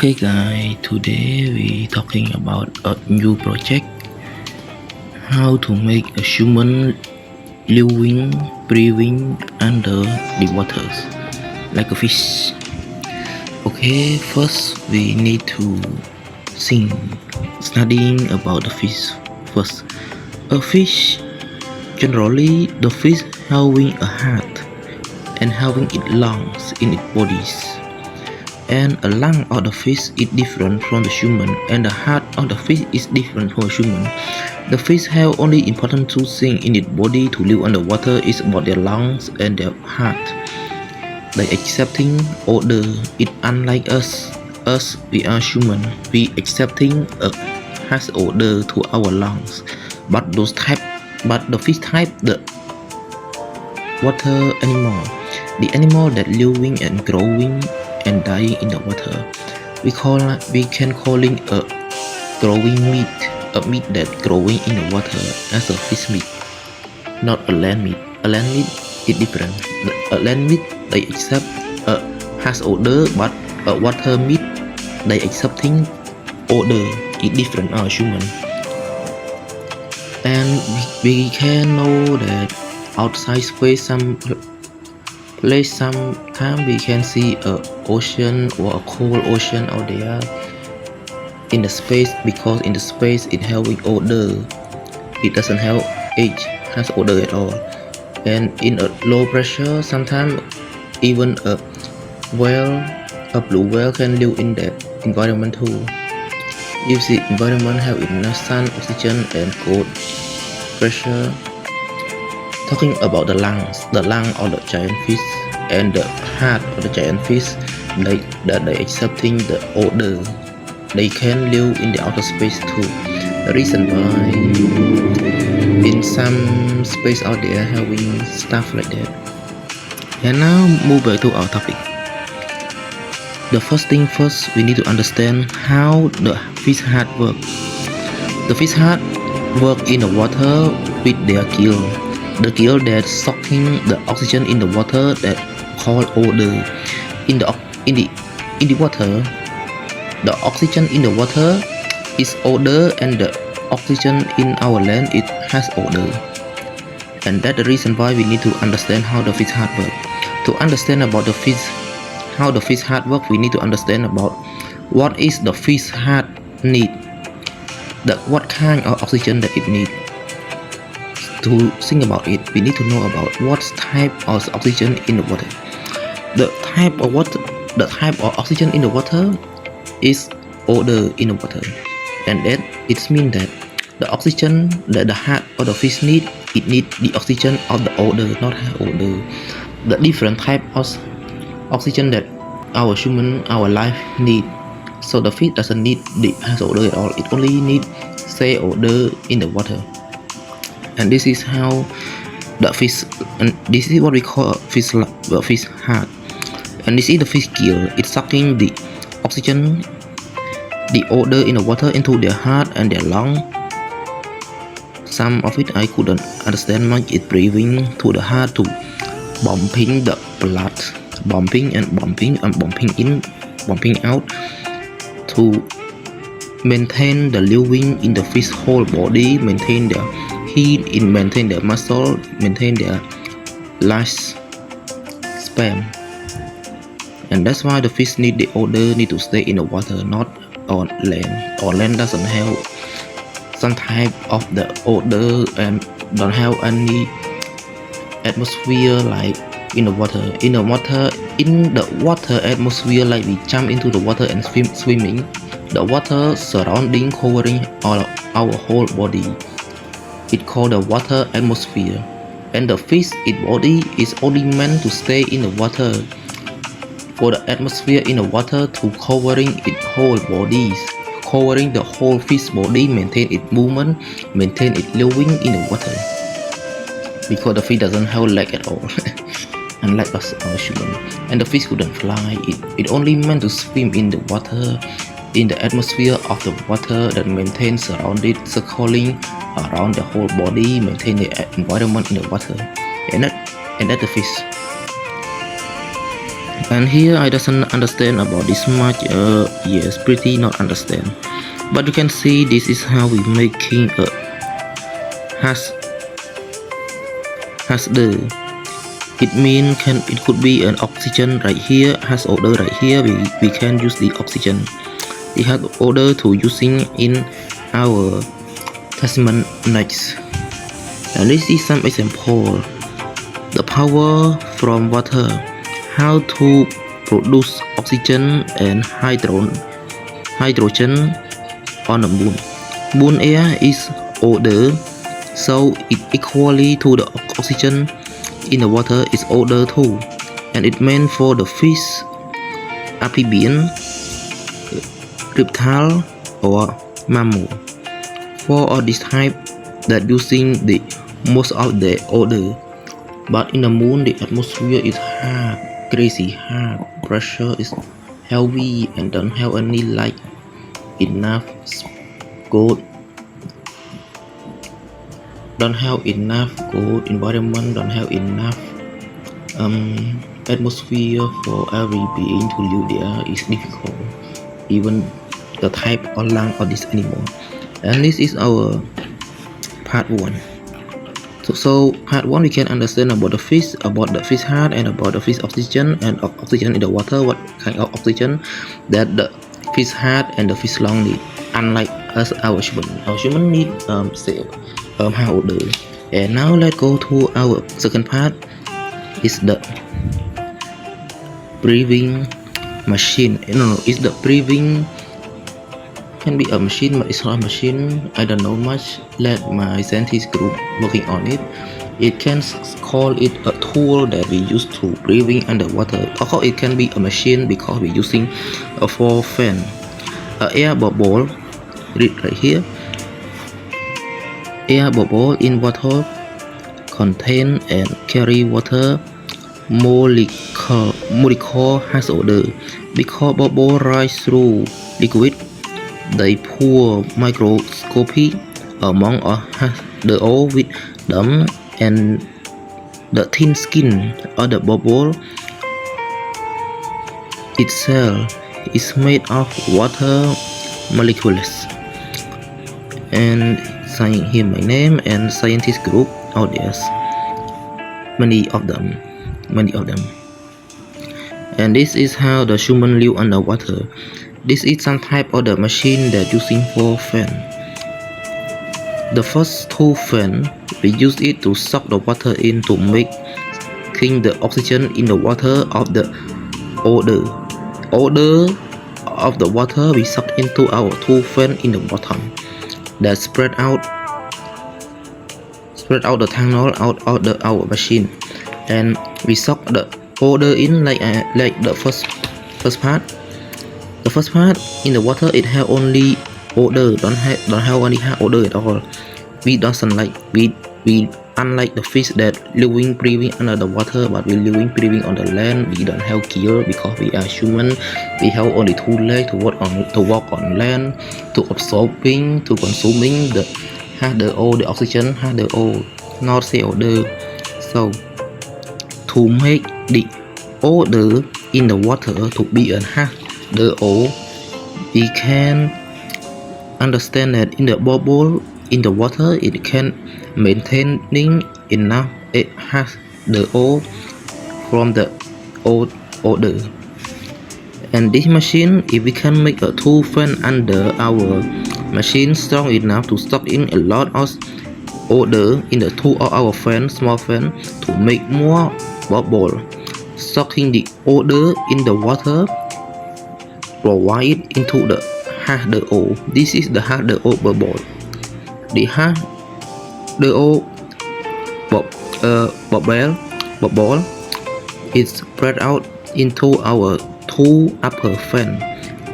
Okay guys, today we talking about a new project, how to make a human living, breathing under the waters like a fish. Okay, first we need to think, studying about the fish first. A fish, generally the fish having a heart and having its lungs in its bodies. And a lung of the fish is different from the human, and the heart of the fish is different from human. The fish have only important two things in its body to live underwater is about their lungs and their heart. They accepting odor. It unlike us. Us we are human. We accepting a has odor to our lungs. But the fish type, the water animal, the animal that living and growing and dying in the water. We can calling a growing meat, a meat that growing in the water as a fish meat, not a land meat. A land meat is different. A land meat they accept has odor, but a water meat they accepting odor is different our human. And we can know that outside space sometimes we can see a ocean or a cold ocean out there in the space, because in the space it having odor. It doesn't have has odor at all. And in a low pressure, sometimes even a blue whale can live in that environment too. If the environment have enough sun, oxygen and cold pressure. Talking about the lung of the giant fish and the heart of the giant fish, they accepting the odor. They can live in the outer space too. The reason why in some space out there having stuff like that. And now move back to our topic. The first thing first, we need to understand how the fish heart work. The fish heart work in the water with their gill. The gill that sucking the oxygen in the water that called odor. In the water, the oxygen in the water is odor, and the oxygen in our land it has odor. And that's the reason why we need to understand how the fish heart work. To understand about the fish, how the fish heart work, we need to understand about what is the fish heart need. What kind of oxygen that it need. To think about it, we need to know about what type of oxygen in the water. The type of oxygen in the water is odor in the water, and that it means that the oxygen that the heart of the fish need, it need the oxygen of the odor, not odor. The different type of oxygen that our life need. So the fish doesn't need the has odor at all. It only need say odor in the water. And this is how the fish, and this is what we call fish heart. And this is the fish gill. It's sucking the oxygen, the odor in the water into their heart and their lung. Some of it I couldn't understand much. It's breathing to the heart to pumping the blood, pumping in, pumping out to maintain the living in the fish whole body, maintain their heat, maintain their muscle, maintain their lifespan. And that's why the fish need the odor, need to stay in the water, not on land. On land doesn't have some type of the odor and don't have any atmosphere like in the water. In the water atmosphere, like we jump into the water and swimming, the water surrounding covering all our whole body. It called the water atmosphere, and the fish its body is only meant to stay in the water. For the atmosphere in the water to covering its whole bodies, covering the whole fish body, maintain its movement, maintain its living in the water. Because the fish doesn't have leg at all, unlike us our human. And the fish couldn't fly. It only meant to swim in the water, in the atmosphere of the water that maintains surrounded, circling around the whole body, maintain the environment in the water. And that's the fish. And here I doesn't understand about this much. Yes, pretty not understand. But you can see this is how we making a has the. It mean it could be an oxygen right here, has odor right here. We can use the oxygen. We have odor to using in our testament next. And this is some example. The power from water, how to produce oxygen and hydrogen on the moon. Moon air is odor, so it equally to the oxygen in the water is odor too, and it meant for the fish, amphibian, reptile or mammal. For all this type that using the most of the odor. But in the moon the atmosphere is hard, crazy hard, pressure is heavy and don't have any light enough good, don't have enough good environment, don't have enough atmosphere for every being to live there is difficult, even the type of lung of this animal. And this is our part 1. So part 1 we can understand about the fish heart and about the fish oxygen and oxygen in the water, what kind of oxygen that the fish heart and the fish lung need, unlike us our human need say high odor. And now let's go to our second part, is the breathing machine. It's the breathing, can be a machine but it's not a machine, I don't know much. Let my scientist group working on it. It can call it a tool that we use to breathing underwater, or it can be a machine because we're using a 4 fan, air bubble. Read right here, air bubble in water contain and carry water molecule has odor. Because bubble rise through liquid, they pour microscopy among the oil with them, and the thin skin of the bubble itself is made of water molecules. And saying here my name and scientist group out there, many of them. And this is how the human live underwater. This is some type of the machine that using 4 fan. The first 2 fan, we use it to suck the water in to make the oxygen in the water of the odor of the water we suck into our 2 fan in the bottom that spread out the tunnel out of our machine, and we suck the odor in like the first part. The first part in the water, it have only odor, don't have any odor at all. We doesn't like we unlike the fish that living breathing under the water, but we living breathing on the land. We don't have gear because we are human. We have only 2 legs to walk on land, to absorbing, to consuming the H2O, the oxygen H2O, not say odor. So to make the odor in the water to be an H2O, we can understand that in the bubble in the water it can maintaining enough H2O from the odor. And this machine, if we can make a 2 fan under our machine strong enough to suck in a lot of odor in the 2 of our fan, small fan, to make more bubble, sucking the odor in the water, provide into the H2O. This is the H2O bubble. The H2O bubble is spread out into our 2 upper fan.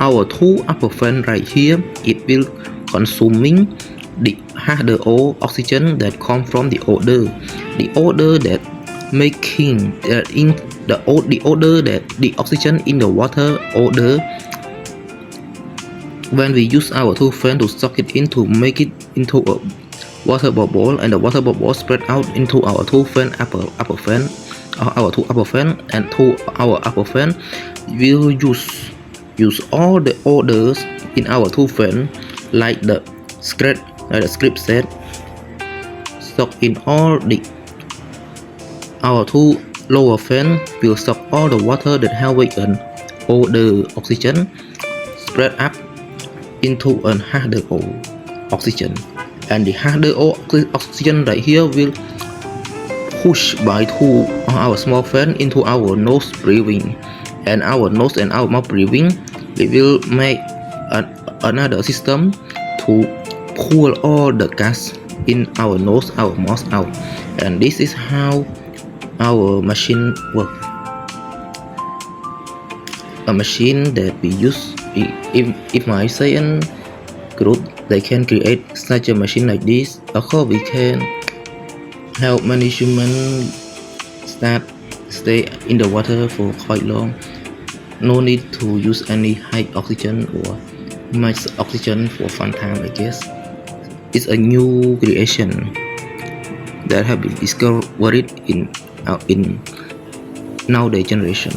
Our 2 upper fan right here, it will consuming the H2O oxygen that come from the odor. The odor that making in the odor that the oxygen in the water odor. When we use our 2 fan to suck it in to make it into a water bubble, and the water bubble spread out into our 2 fan upper fan, our two upper fan, and to our upper fan will use all the orders in our two fan like the script said, stock in all the our two lower fan will stock all the water that have an older oxygen spread up into a H2O oxygen, and the H2O oxygen right here will push by two of our small fan into our nose breathing, and our nose and our mouth breathing, we will make another system to pull all the gas in our nose, our mouth out, and this is how our machine works. A machine that we use, if my science group they can create such a machine like this, of course we can help many humans stay in the water for quite long. No need to use any high oxygen or much oxygen for fun time, I guess. It's a new creation that have been discovered in nowadays generation.